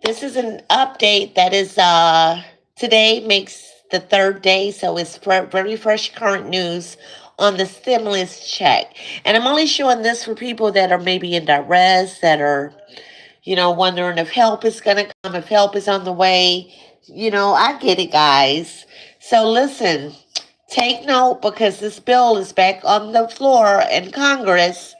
This is an update that is today makes the third day, so it's very fresh current news on the stimulus check. And I'm only showing this for people that are maybe in duress, that are, wondering if help is going to come, if help is on the way. I get it, guys. So listen, take note because this bill is back on the floor in Congress.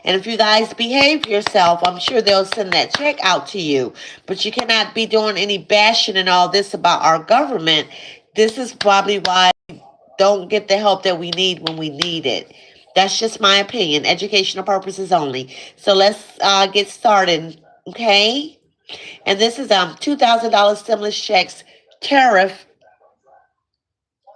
And if you guys behave yourself, I'm sure they'll send that check out to you. But you cannot be doing any bashing and all this about our government. This is probably why we don't get the help that we need when we need it. That's just my opinion, educational purposes only. So let's get started, okay? And this is $2,000 stimulus checks tariff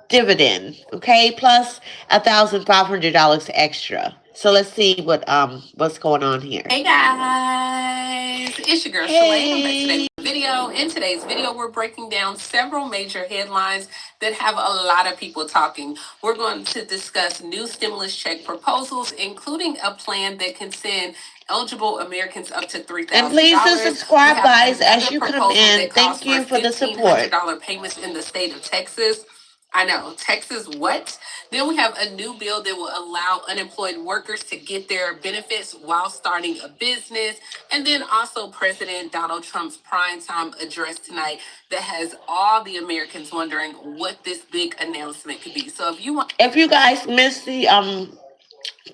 dividend, okay, plus $1,500 extra. So let's see what's going on here. Hey guys, it's your girl Shalay. I'm back today with a video. In today's video, we're breaking down several major headlines that have a lot of people talking. We're going to discuss new stimulus check proposals, including a plan that can send eligible Americans up to $3,000. And please do subscribe, guys, as you come in. Thank you for the support. $1,500 payments in the state of Texas. I know, Texas, what? Then we have a new bill that will allow unemployed workers to get their benefits while starting a business. And then also President Donald Trump's primetime address tonight that has all the Americans wondering what this big announcement could be. So if you guys missed the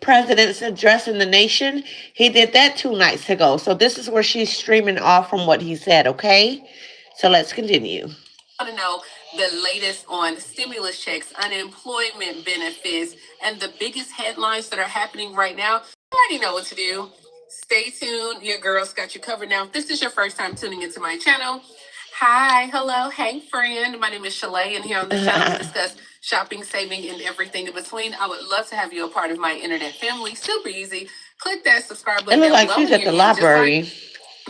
president's address in the nation, he did that 2 nights ago. So this is where she's streaming off from what he said, okay? So let's continue. I want to know the latest on stimulus checks, unemployment benefits, and the biggest headlines that are happening right now. You already know what to do. Stay tuned. Your girl's got you covered. Now, if this is your first time tuning into my channel, hi, hello, hey, friend. My name is Shalay, and here on the channel we discuss shopping, saving, and everything in between. I would love to have you a part of my internet family. Super easy. Click that subscribe button. It looks like she's at the library.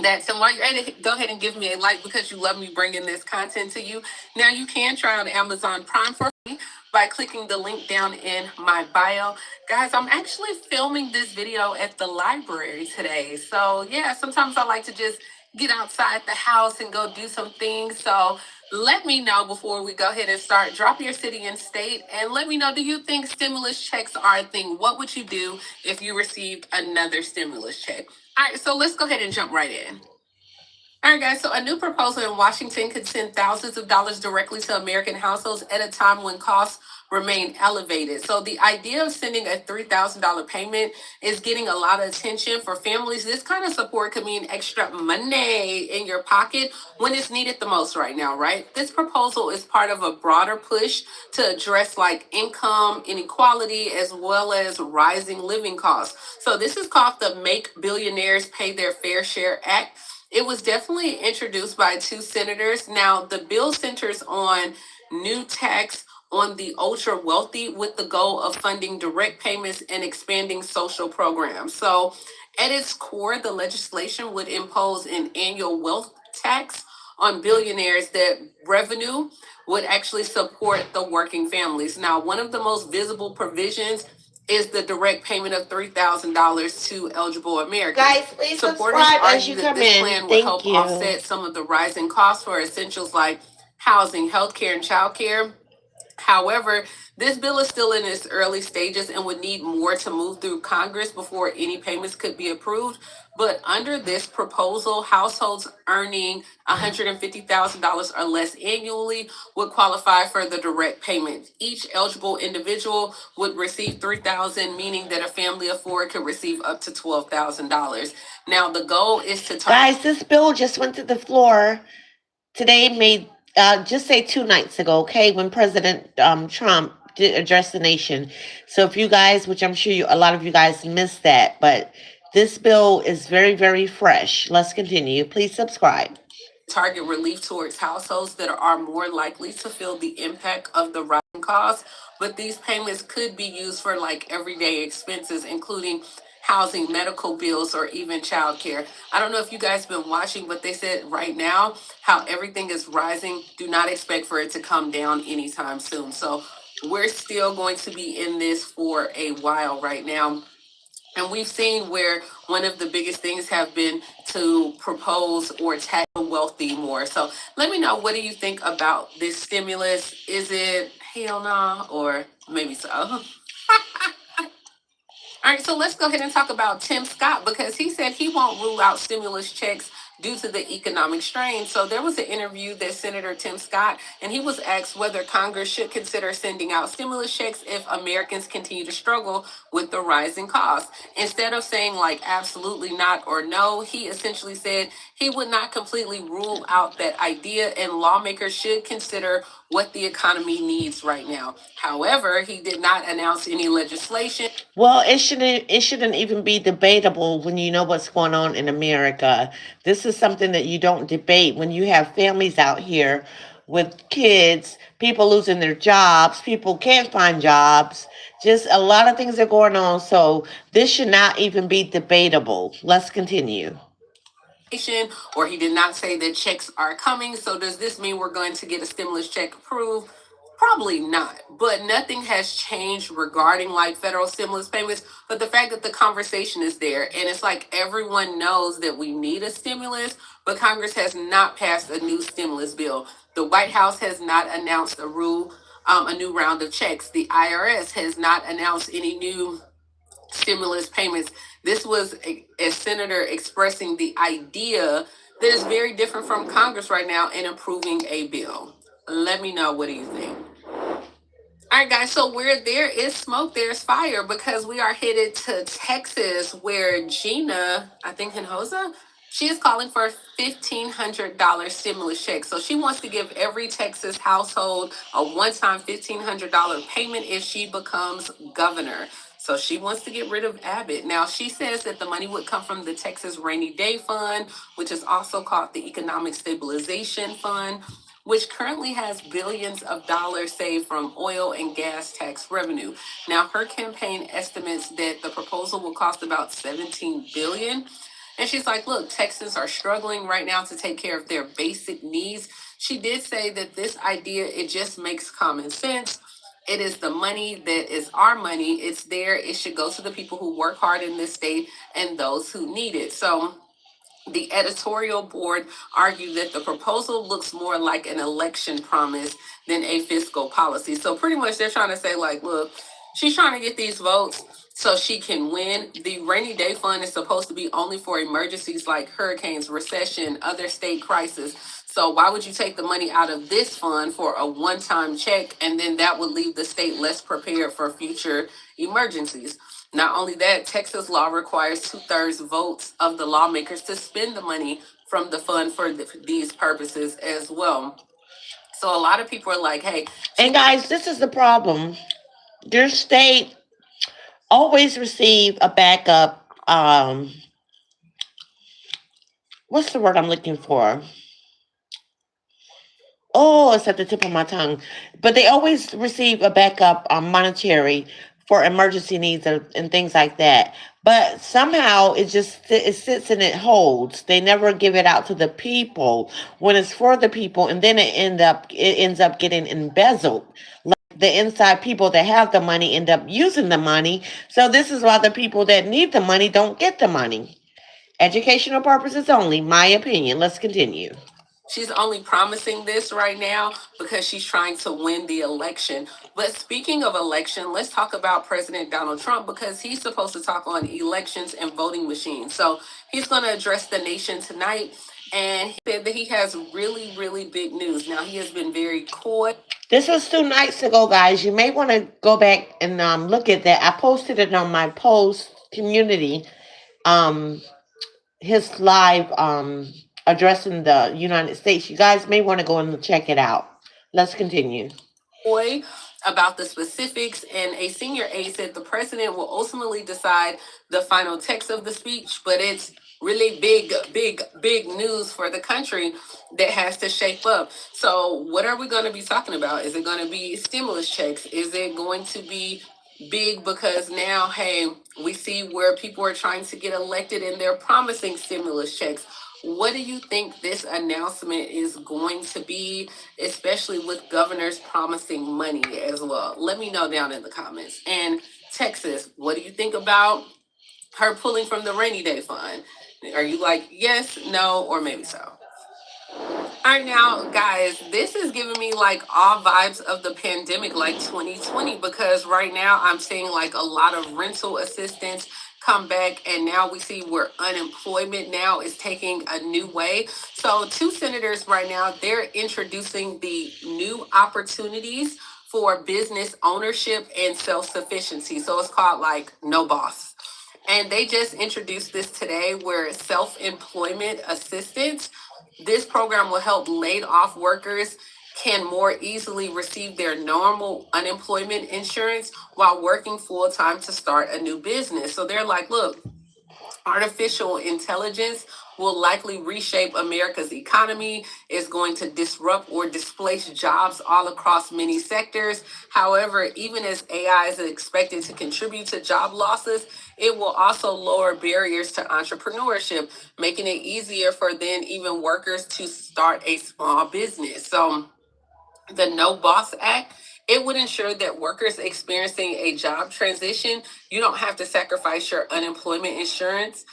That. So while you're at it, go ahead and give me a like because you love me bringing this content to you. Now you can try on Amazon Prime for free by clicking the link down in my bio. Guys, I'm actually filming this video at the library today. So yeah, sometimes I like to just get outside the house and go do some things. So let me know before we go ahead and start. Drop your city and state and let me know, do you think stimulus checks are a thing? What would you do if you received another stimulus check? All right, so let's go ahead and jump right in. All right, guys. So a new proposal in Washington could send thousands of dollars directly to American households at a time when costs remain elevated. So the idea of sending a $3,000 payment is getting a lot of attention for families. This kind of support could mean extra money in your pocket when it's needed the most right now, right? This proposal is part of a broader push to address like income inequality as well as rising living costs. So this is called the Make Billionaires Pay Their Fair Share Act. It was definitely introduced by two senators. Now, the bill centers on new tax on the ultra wealthy with the goal of funding direct payments and expanding social programs. So, at its core, the legislation would impose an annual wealth tax on billionaires that revenue would actually support the working families. Now, one of the most visible provisions is the direct payment of $3,000 to eligible Americans. Guys, please subscribe as you come in. Plan will help offset some of the rising costs for essentials like housing, healthcare, and childcare. However, this bill is still in its early stages and would need more to move through Congress before any payments could be approved. But under this proposal, households earning $150,000 or less annually would qualify for the direct payment. Each eligible individual would receive $3,000, meaning that a family of four could receive up to $12,000. Now, the goal is to guys, this bill just went to the floor today, made just say 2 nights ago, okay, when President Trump did address the nation. So if you guys, which I'm sure a lot of you guys missed that, but this bill is very, very fresh. Let's continue. Please subscribe. Target relief towards households that are more likely to feel the impact of the rising costs. But these payments could be used for like everyday expenses, including housing, medical bills, or even childcare. I don't know if you guys have been watching, but they said right now how everything is rising. Do not expect for it to come down anytime soon. So we're still going to be in this for a while right now. And we've seen where one of the biggest things have been to propose or tax the wealthy more. So let me know, what do you think about this stimulus? Is it hell no, or maybe so? All right, so let's go ahead and talk about Tim Scott, because he said he won't rule out stimulus checks due to the economic strain. So there was an interview that Senator Tim Scott, and he was asked whether Congress should consider sending out stimulus checks if Americans continue to struggle with the rising costs. Instead of saying like absolutely not or no, he essentially said he would not completely rule out that idea, and lawmakers should consider what the economy needs right now. However, he did not announce any legislation. Well, it shouldn't even be debatable when you know what's going on in America. This is something that you don't debate when you have families out here with kids, people losing their jobs, people can't find jobs. Just a lot of things are going on. So this should not even be debatable. Let's continue. Or he did not say that checks are coming. So does this mean we're going to get a stimulus check approved? Probably not. But nothing has changed regarding like federal stimulus payments. But the fact that the conversation is there, and it's like everyone knows that we need a stimulus, but Congress has not passed a new stimulus bill. The White House has not announced a new round of checks. The IRS has not announced any new stimulus payments. This was a senator expressing the idea that is very different from Congress right now in approving a bill. Let me know, what do you think? All right, guys. So where there is smoke, there's fire, because we are headed to Texas, where Gina, I think Hinojosa, she is calling for a $1,500 stimulus check. So she wants to give every Texas household a one-time $1,500 payment if she becomes governor. So she wants to get rid of Abbott. Now, she says that the money would come from the Texas Rainy Day Fund, which is also called the Economic Stabilization Fund, which currently has billions of dollars saved from oil and gas tax revenue. Now, her campaign estimates that the proposal will cost about $17 billion. And she's like, look, Texans are struggling right now to take care of their basic needs. She did say that this idea, it just makes common sense. It is the money that is our money. It's there. It should go to the people who work hard in this state and those who need it. So the editorial board argued that the proposal looks more like an election promise than a fiscal policy. So pretty much they're trying to say, like, look, she's trying to get these votes so she can win. The rainy day fund is supposed to be only for emergencies like hurricanes, recession, other state crisis. So why would you take the money out of this fund for a one-time check, and then that would leave the state less prepared for future emergencies? Not only that, Texas law requires two-thirds votes of the lawmakers to spend the money from the fund for these purposes as well. So a lot of people are like, hey, And guys, this is the problem. Your state always receive a backup. What's the word I'm looking for? Oh, it's at the tip of my tongue. But they always receive a backup monetary for emergency needs and things like that. But somehow it sits and it holds. They never give it out to the people when it's for the people, and then it ends up getting embezzled. Like the inside people that have the money end up using the money. So this is why the people that need the money don't get the money. Educational purposes only, my opinion. Let's continue. She's only promising this right now because she's trying to win the election. But speaking of election, let's talk about President Donald Trump, because he's supposed to talk on elections and voting machines. So he's going to address the nation tonight. And he said that he has really, really big news. Now, he has been very coy. This was 2 nights ago, guys. You may want to go back and look at that. I posted it on my post community. Um, his live addressing the United States. You guys may want to go and check it out. Let's continue. Boy, about the specifics, and a senior aide said the president will ultimately decide the final text of the speech, but it's really big, big, big news for the country that has to shape up. So, what are we going to be talking about? Is it going to be stimulus checks? Is it going to be big because now, hey, we see where people are trying to get elected and they're promising stimulus checks? What do you think this announcement is going to be, especially with governors promising money as well? Let me know down in the comments. And Texas, what do you think about her pulling from the rainy day fund. Are you like yes, no, or maybe so? All right, now, guys, this is giving me like all vibes of the pandemic, like 2020, because right now I'm seeing like a lot of rental assistance come back, and now we see where unemployment now is taking a new way. So, two senators right now, they're introducing the new opportunities for business ownership and self sufficiency. So, it's called like No Boss. And they just introduced this today where self employment assistance, this program will help laid off workers can more easily receive their normal unemployment insurance while working full time to start a new business. So they're like, look, artificial intelligence will likely reshape America's economy, is going to disrupt or displace jobs all across many sectors. However, even as AI is expected to contribute to job losses, it will also lower barriers to entrepreneurship, making it easier for then even workers to start a small business. So the No Boss Act, it would ensure that workers experiencing a job transition, you don't have to sacrifice your unemployment insurance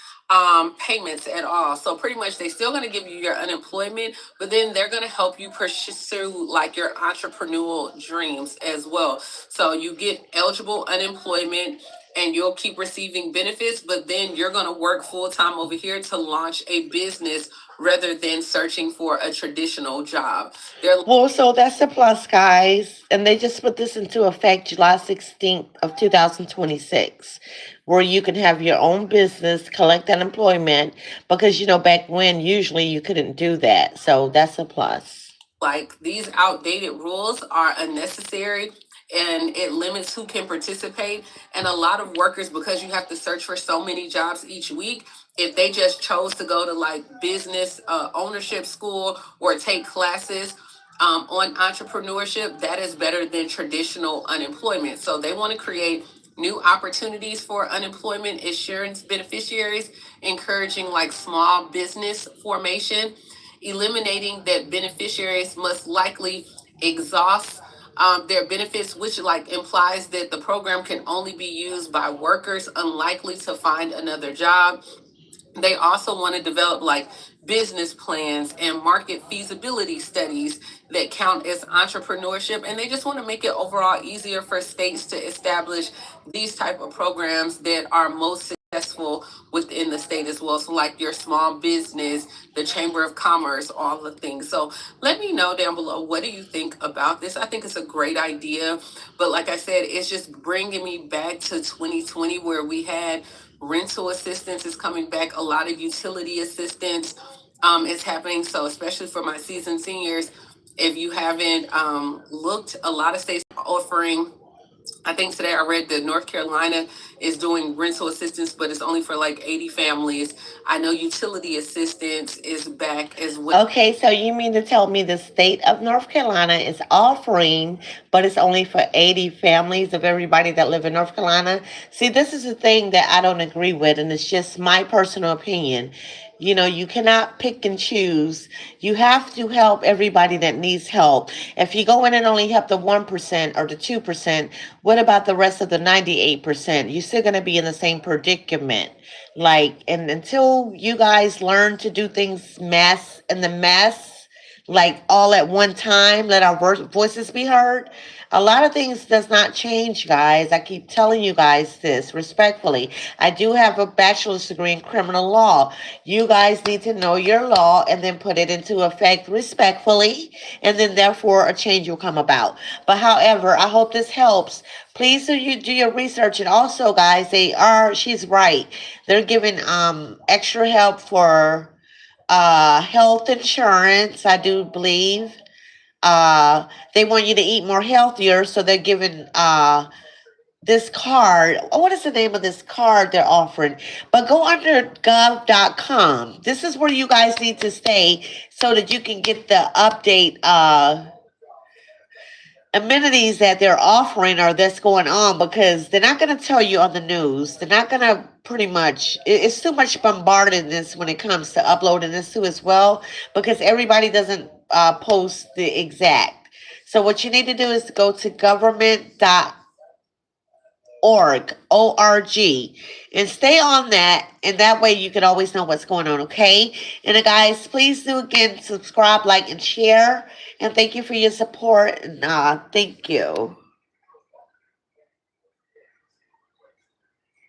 payments at all. So pretty much they're still going to give you your unemployment, but then they're going to help you pursue like your entrepreneurial dreams as well. So you get eligible unemployment and you'll keep receiving benefits, but then you're going to work full time over here to launch a business rather than searching for a traditional job. Well, so that's a plus, guys. And they just put this into effect July 16th of 2026, where you can have your own business, collect unemployment, because, back when usually you couldn't do that. So that's a plus. Like these outdated rules are unnecessary and it limits who can participate. And a lot of workers, because you have to search for so many jobs each week, if they just chose to go to like business ownership school or take classes on entrepreneurship, that is better than traditional unemployment. So they want to create new opportunities for unemployment insurance beneficiaries, encouraging like small business formation, eliminating that beneficiaries must likely exhaust their benefits, which like implies that the program can only be used by workers unlikely to find another job. They also want to develop like business plans and market feasibility studies that count as entrepreneurship, and they just want to make it overall easier for states to establish these type of programs that are most successful within the state as well. So like your small business, the chamber of commerce, all the things. So let me know down below, what do you think about this? I think it's a great idea, but like I said, it's just bringing me back to 2020 where we had rental assistance is coming back, a lot of utility assistance is happening. So especially for my seasoned seniors, if you haven't looked, a lot of states are offering, I think today I read that North Carolina is doing rental assistance, but it's only for like 80 families. I know utility assistance is back as well. Okay, so you mean to tell me the state of North Carolina is offering, but it's only for 80 families of everybody that live in North Carolina? See, this is a thing that I don't agree with, and it's just my personal opinion. You cannot pick and choose. You have to help everybody that needs help. If you go in and only help the 1% or the 2%, what about the rest of the 98%? You're still going to be in the same predicament. Like, and until you guys learn to do things mass in the mass, like all at one time, let our voices be heard. A lot of things does not change, guys. I keep telling you guys this respectfully. I do have a bachelor's degree in criminal law. You guys need to know your law and then put it into effect respectfully, and then therefore a change will come about. But however, I hope this helps. Please do your research. And also, guys, she's right. They're giving extra help for health insurance, I do believe. They want you to eat more healthier, so they're giving this card. Oh, what is the name of this card they're offering? But go under gov.com. This is where you guys need to stay so that you can get the update amenities that they're offering or that's going on, because they're not going to tell you on the news. They're not going to pretty much, it's too much bombardedness when it comes to uploading this too as well, because everybody doesn't post the exact. So what you need to do is go to government O-R-G. And stay on that, and that way you can always know what's going on, okay? And guys, please do again subscribe, like, and share. And thank you for your support. And thank you.